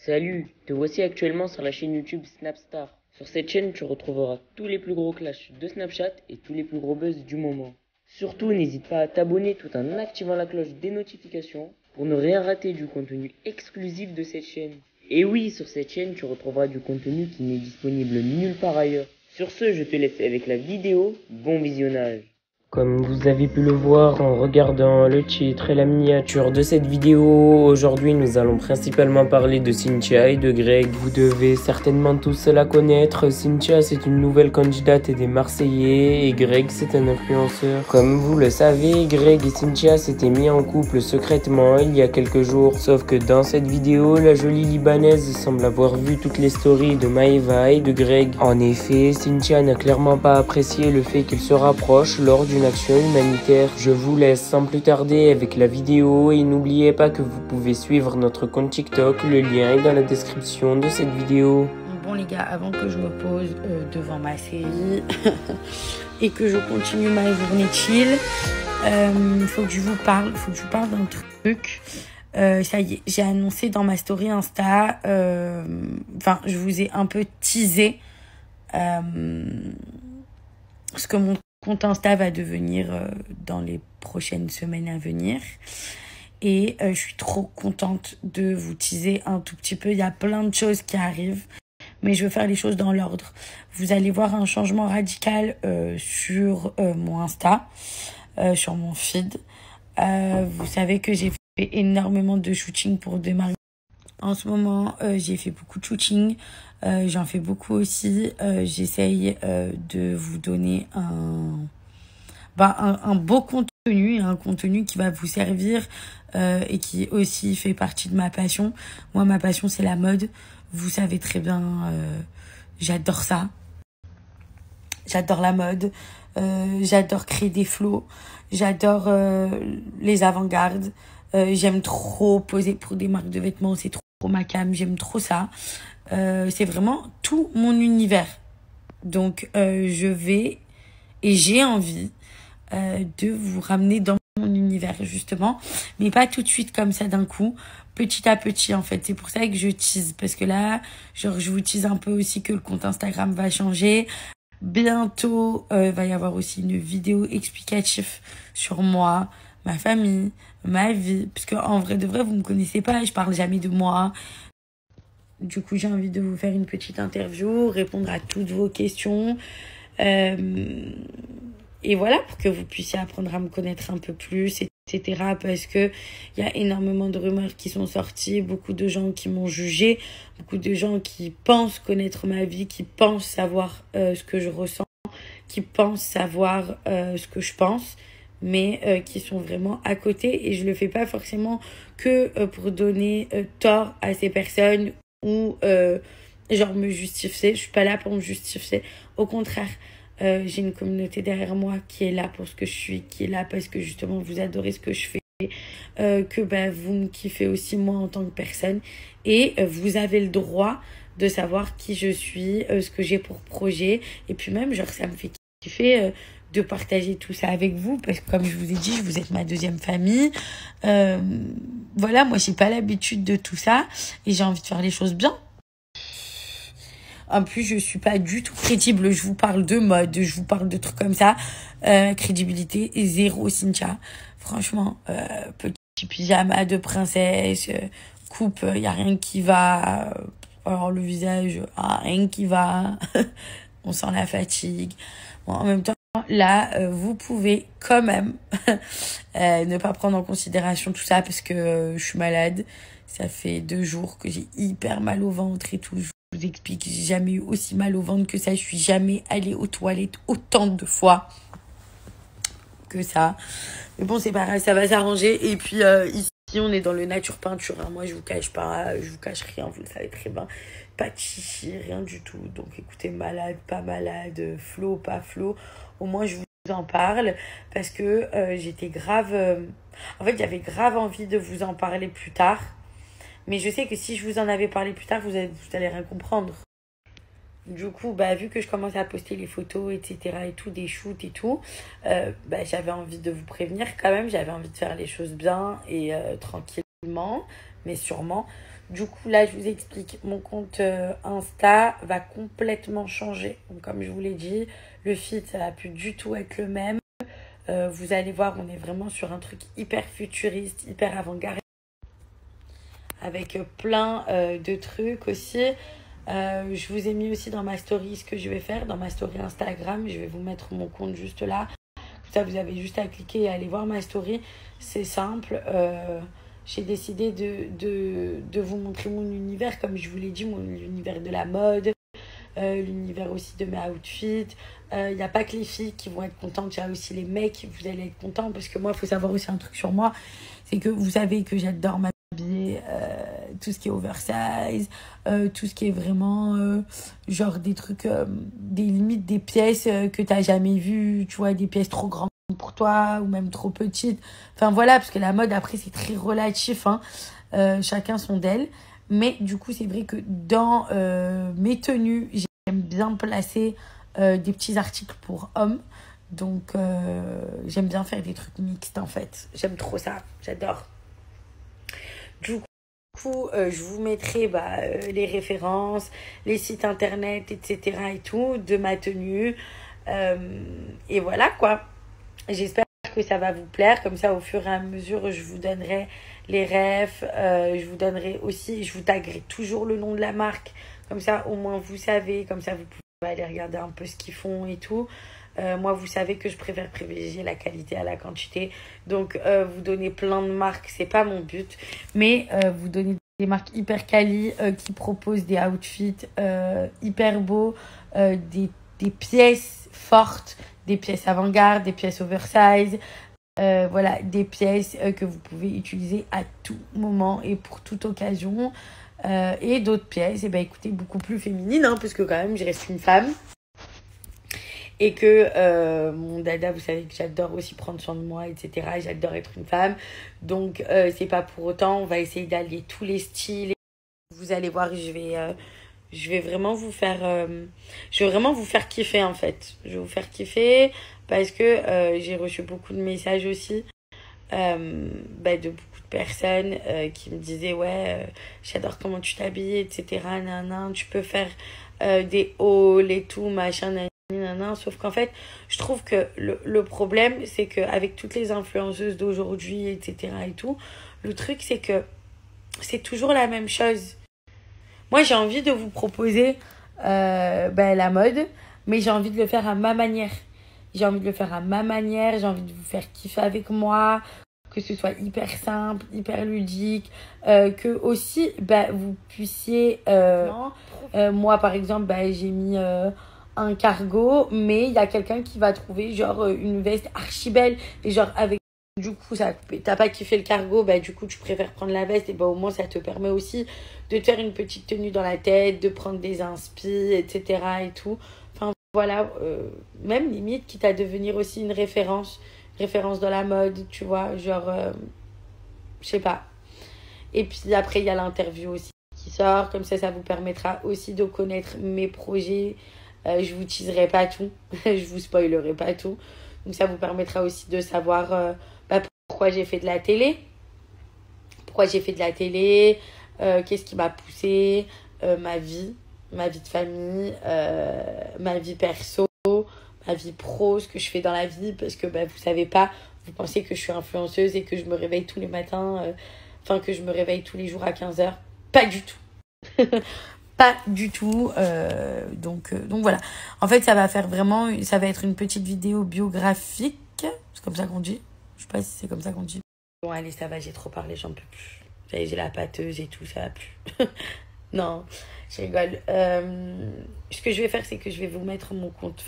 Salut, te voici actuellement sur la chaîne YouTube Snapstar. Sur cette chaîne, tu retrouveras tous les plus gros clashs de Snapchat et tous les plus gros buzz du moment. Surtout, n'hésite pas à t'abonner tout en activant la cloche des notifications pour ne rien rater du contenu exclusif de cette chaîne. Et oui, sur cette chaîne, tu retrouveras du contenu qui n'est disponible nulle part ailleurs. Sur ce, je te laisse avec la vidéo. Bon visionnage. Comme vous avez pu le voir en regardant le titre et la miniature de cette vidéo, aujourd'hui nous allons principalement parler de Cynthia et de Greg. Vous devez certainement tous la connaître. Cynthia, c'est une nouvelle candidate des Marseillais et Greg, c'est un influenceur. Comme vous le savez, Greg et Cynthia s'étaient mis en couple secrètement il y a quelques jours. Sauf que dans cette vidéo, la jolie Libanaise semble avoir vu toutes les stories de Maeva et de Greg. En effet, Cynthia n'a clairement pas apprécié le fait qu'ils se rapprochent lors d'une action humanitaire. Je vous laisse sans plus tarder avec la vidéo et n'oubliez pas que vous pouvez suivre notre compte TikTok, le lien est dans la description de cette vidéo. Bon les gars, avant que je me pose devant ma série et que je continue ma journée chill, faut que je vous parle d'un truc. Ça y est, j'ai annoncé dans ma story Insta, je vous ai un peu teasé ce que mon compte Insta va devenir dans les prochaines semaines à venir. Et je suis trop contente de vous teaser un tout petit peu. Il y a plein de choses qui arrivent, mais je veux faire les choses dans l'ordre. Vous allez voir un changement radical sur mon Insta, sur mon feed. Vous savez que j'ai fait énormément de shooting pour démarrer. En ce moment, j'ai fait beaucoup de shooting. J'en fais beaucoup aussi. J'essaye de vous donner un beau contenu, un contenu qui va vous servir et qui aussi fait partie de ma passion. Moi, ma passion, c'est la mode. Vous savez très bien, j'adore ça. J'adore la mode. J'adore créer des flots. J'adore les avant-gardes. J'aime trop poser pour des marques de vêtements. C'est trop ma cam. J'aime trop ça. C'est vraiment tout mon univers. Donc, je vais et j'ai envie de vous ramener dans mon univers, justement. Mais pas tout de suite comme ça d'un coup. Petit à petit, en fait. C'est pour ça que je tease. Parce que là, je vous tease un peu aussi que le compte Instagram va changer. Bientôt, va y avoir aussi une vidéo explicative sur moi, ma famille, ma vie. Parce qu'en vrai de vrai, vous me connaissez pas. Je parle jamais de moi. Du coup, j'ai envie de vous faire une petite interview, répondre à toutes vos questions. Et voilà, pour que vous puissiez apprendre à me connaître un peu plus, etc. Parce que il y a énormément de rumeurs qui sont sorties, beaucoup de gens qui m'ont jugé, beaucoup de gens qui pensent connaître ma vie, qui pensent savoir ce que je ressens, qui pensent savoir ce que je pense, mais qui sont vraiment à côté. Et je le fais pas forcément que pour donner tort à ces personnes ou me justifier. Je suis pas là pour me justifier. Au contraire, j'ai une communauté derrière moi qui est là pour ce que je suis, qui est là parce que justement vous adorez ce que je fais, que vous me kiffez aussi moi en tant que personne, et vous avez le droit de savoir qui je suis, ce que j'ai pour projet, et puis même ça me fait kiffer de partager tout ça avec vous, parce que comme je vous ai dit, vous êtes ma deuxième famille. Voilà, moi j'ai pas l'habitude de tout ça et j'ai envie de faire les choses bien. En plus, je suis pas du tout crédible. Je vous parle de mode, je vous parle de trucs comme ça. Crédibilité zéro, Cynthia. Franchement, petit pyjama de princesse, coupe, y a rien qui va. Alors le visage, rien qui va. On sent la fatigue. Bon, en même temps, là, vous pouvez quand même ne pas prendre en considération tout ça parce que je suis malade. Ça fait 2 jours que j'ai hyper mal au ventre et tout. Je vous explique, j'ai jamais eu aussi mal au ventre que ça. Je suis jamais allée aux toilettes autant de fois que ça. Mais bon, c'est pas grave, ça va s'arranger. Et puis ici, on est dans le nature peinture. Hein. Moi, je vous cache pas, je vous cache rien. Vous le savez très bien. Pas de chichi, rien du tout. Donc, écoutez, malade, pas malade, flow, pas flow. Au moins, je vous en parle parce que j'étais grave. En fait, j'avais grave envie de vous en parler plus tard. Mais je sais que si je vous en avais parlé plus tard, vous allez rien comprendre. Du coup, vu que je commence à poster les photos, etc. et tout, des shoots et tout, j'avais envie de vous prévenir quand même. J'avais envie de faire les choses bien et tranquillement, mais sûrement. Du coup, là, je vous explique. Mon compte Insta va complètement changer. Donc, comme je vous l'ai dit, le feed, ça va plus du tout être le même. Vous allez voir, on est vraiment sur un truc hyper futuriste, hyper avant-garde. Avec plein de trucs aussi. Je vous ai mis aussi dans ma story ce que je vais faire. Dans ma story Instagram, je vais vous mettre mon compte juste là. Comme ça, vous avez juste à cliquer et aller voir ma story. C'est simple. J'ai décidé de vous montrer mon univers, comme je vous l'ai dit, l'univers de la mode, l'univers aussi de mes outfits. Il n'y a pas que les filles qui vont être contentes, il y a aussi les mecs, vous allez être contents. Parce que moi, il faut savoir aussi un truc sur moi, c'est que vous savez que j'adore m'habiller, tout ce qui est oversize, tout ce qui est vraiment genre des trucs, des limites, des pièces que tu n'as jamais vues, tu vois, des pièces trop grandes pour toi ou même trop petite. Enfin voilà, parce que la mode après c'est très relatif, hein. Chacun son d'elle. Mais du coup c'est vrai que dans mes tenues, j'aime bien placer des petits articles pour hommes. Donc j'aime bien faire des trucs mixtes en fait. J'aime trop ça, j'adore. Du coup, je vous mettrai les références, les sites internet, etc. et tout de ma tenue. Et voilà quoi. J'espère que ça va vous plaire. Comme ça, au fur et à mesure, je vous donnerai les refs. Je vous donnerai aussi, je vous taguerai toujours le nom de la marque. Comme ça, au moins, vous savez. Comme ça, vous pouvez aller regarder un peu ce qu'ils font et tout. Moi, vous savez que je préfère privilégier la qualité à la quantité. Donc, vous donner plein de marques, c'est pas mon but. Mais vous donner des marques hyper quali qui proposent des outfits hyper beaux, des pièces fortes, des pièces avant-garde, des pièces oversize, voilà, des pièces que vous pouvez utiliser à tout moment et pour toute occasion. Et d'autres pièces, et ben écoutez, beaucoup plus féminines, hein, parce que quand même, je reste une femme. Et que mon dada, vous savez que j'adore aussi prendre soin de moi, etc. Et j'adore être une femme. Donc, c'est pas pour autant, on va essayer d'allier tous les styles. Vous allez voir, je vais vraiment vous faire kiffer en fait. Je vais vous faire kiffer parce que j'ai reçu beaucoup de messages aussi de beaucoup de personnes qui me disaient ouais, j'adore comment tu t'habilles, etc. Nanan, tu peux faire des hauls et tout, machin, nanan. Sauf qu'en fait, je trouve que le problème, c'est qu'avec toutes les influenceuses d'aujourd'hui, etc. et tout, le truc, c'est que c'est toujours la même chose. Moi, j'ai envie de vous proposer la mode, mais j'ai envie de le faire à ma manière. J'ai envie de le faire à ma manière, j'ai envie de vous faire kiffer avec moi, que ce soit hyper simple, hyper ludique, que aussi vous puissiez... moi, par exemple, j'ai mis un cargo, mais il y a quelqu'un qui va trouver genre une veste archi belle, et genre avec... Du coup, ça a coupé. T'as pas kiffé le cargo, du coup, tu préfères prendre la veste, et au moins, ça te permet aussi de te faire une petite tenue dans la tête, de prendre des inspi, etc. et tout. Enfin, voilà, même limite, quitte à devenir aussi une référence dans la mode, tu vois, genre, je sais pas. Et puis après, il y a l'interview aussi qui sort, comme ça vous permettra aussi de connaître mes projets. Je vous teaserai pas tout, je vous spoilerai pas tout. Donc ça vous permettra aussi de savoir pourquoi j'ai fait de la télé. Qu'est-ce qui m'a poussée, ma vie de famille, ma vie perso, ma vie pro, ce que je fais dans la vie. Parce que vous savez pas, vous pensez que je suis influenceuse et que je me réveille tous les matins, que je me réveille tous les jours à 15h. Pas du tout. Pas du tout. Donc voilà. En fait, ça va être une petite vidéo biographique. C'est comme ça qu'on dit. Je sais pas si c'est comme ça qu'on dit. Bon, allez, ça va, j'ai trop parlé, j'en peux plus. J'ai la pâteuse et tout, ça va plus. Non, je rigole. Ce que je vais faire, c'est que je vais vous mettre mon compte,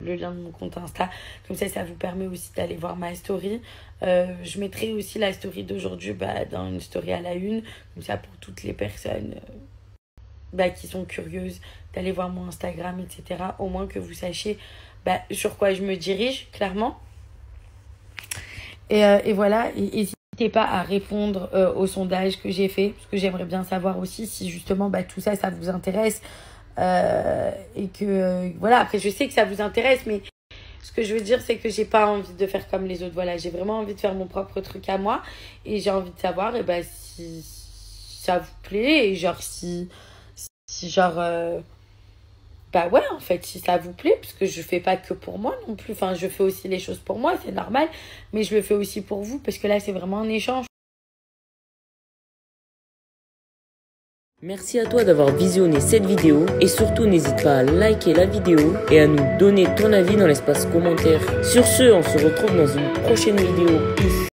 le lien de mon compte Insta. Comme ça vous permet aussi d'aller voir ma story. Je mettrai aussi la story d'aujourd'hui dans une story à la une. Comme ça, pour toutes les personnes qui sont curieuses d'aller voir mon Instagram, etc. Au moins que vous sachiez sur quoi je me dirige, clairement. Et voilà, et n'hésitez pas à répondre au sondage que j'ai fait, parce que j'aimerais bien savoir aussi si justement tout ça vous intéresse. Et que voilà, après je sais que ça vous intéresse, mais ce que je veux dire, c'est que j'ai pas envie de faire comme les autres. Voilà, j'ai vraiment envie de faire mon propre truc à moi, et j'ai envie de savoir si ça vous plaît. Et genre, genre... bah ouais, en fait, si ça vous plaît, parce que je fais pas que pour moi non plus. Enfin, je fais aussi les choses pour moi, c'est normal. Mais je le fais aussi pour vous, parce que là, c'est vraiment un échange. Merci à toi d'avoir visionné cette vidéo et surtout n'hésite pas à liker la vidéo et à nous donner ton avis dans l'espace commentaire. Sur ce, on se retrouve dans une prochaine vidéo. Peace.